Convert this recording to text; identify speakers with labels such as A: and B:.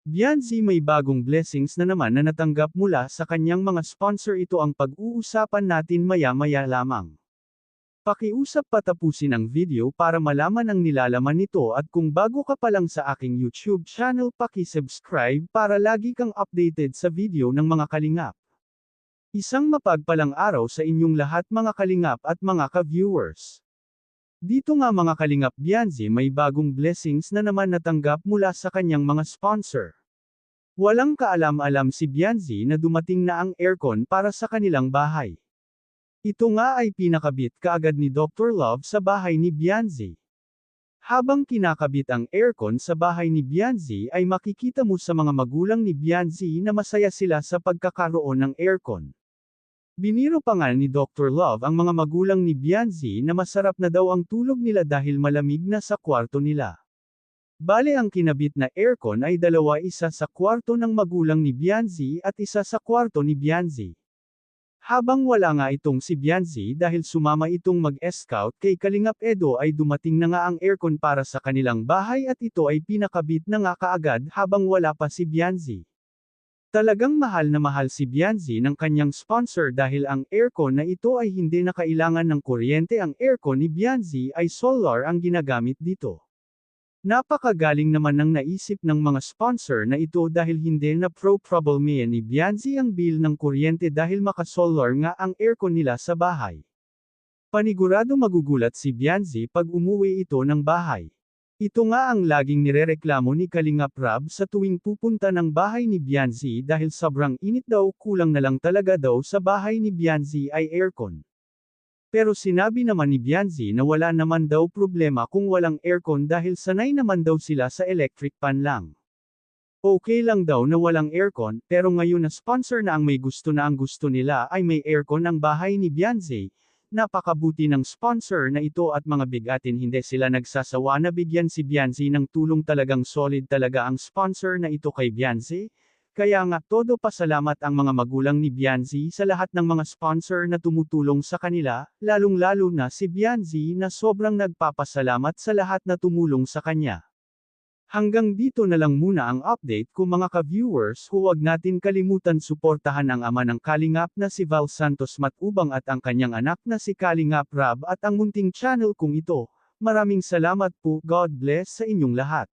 A: Bianzi may bagong blessings na naman na natanggap mula sa kanyang mga sponsor, ito ang pag-uusapan natin maya-maya lamang. Pakiusap patapusin ang video para malaman ang nilalaman nito at kung bago ka pa lang sa aking YouTube channel paki-subscribe para lagi kang updated sa video ng mga kalingap. Isang mapagpalang araw sa inyong lahat mga kalingap at mga ka-viewers. Dito nga mga kalingap, Bianzi may bagong blessings na naman natanggap mula sa kanyang mga sponsor. Walang kaalam-alam si Bianzi na dumating na ang aircon para sa kanilang bahay. Ito nga ay pinakabit kaagad ni Dr. Love sa bahay ni Bianzi. Habang kinakabit ang aircon sa bahay ni Bianzi ay makikita mo sa mga magulang ni Bianzi na masaya sila sa pagkakaroon ng aircon. Biniro pa nga ni Dr. Love ang mga magulang ni Bianzi na masarap na daw ang tulog nila dahil malamig na sa kwarto nila. Bale ang kinabit na aircon ay dalawa, isa sa kwarto ng magulang ni Bianzi at isa sa kwarto ni Bianzi. Habang wala nga itong si Bianzi dahil sumama itong mag-scout kay Kalingap Edo ay dumating na nga ang aircon para sa kanilang bahay at ito ay pinakabit na nga kaagad habang wala pa si Bianzi. Talagang mahal na mahal si Bianzi ng kanyang sponsor dahil ang aircon na ito ay hindi na kailangan ng kuryente. Ang aircon ni Bianzi ay solar ang ginagamit dito. Napakagaling naman ng naisip ng mga sponsor na ito dahil hindi na problema ni Bianzi ang bill ng kuryente dahil maka-solar nga ang aircon nila sa bahay. Panigurado magugulat si Bianzi pag umuwi ito ng bahay. Ito nga ang laging nirereklamo ni Kalingap Rab sa tuwing pupunta ng bahay ni Bianzi dahil sobrang init daw, kulang na lang talaga daw sa bahay ni Bianzi ay aircon. Pero sinabi naman ni Bianzi na wala naman daw problema kung walang aircon dahil sanay naman daw sila sa electric fan lang. Okay lang daw na walang aircon, pero ngayon na sponsor na ang may gusto na ang gusto nila ay may aircon ang bahay ni Bianzi. Napakabuti ng sponsor na ito at mga bigatin, hindi sila nagsasawa na bigyan si Bianzi ng tulong, talagang solid talaga ang sponsor na ito kay Bianzi. Kaya nga todo pasalamat ang mga magulang ni Bianzi sa lahat ng mga sponsor na tumutulong sa kanila, lalong-lalo na si Bianzi na sobrang nagpapasalamat sa lahat na tumulong sa kanya. Hanggang dito na lang muna ang update ko mga ka-viewers. Huwag natin kalimutan suportahan ang ama ng Kalingap na si Val Santos Matubang at ang kanyang anak na si Kalingap Rab at ang munting channel kong ito. Maraming salamat po, God bless sa inyong lahat.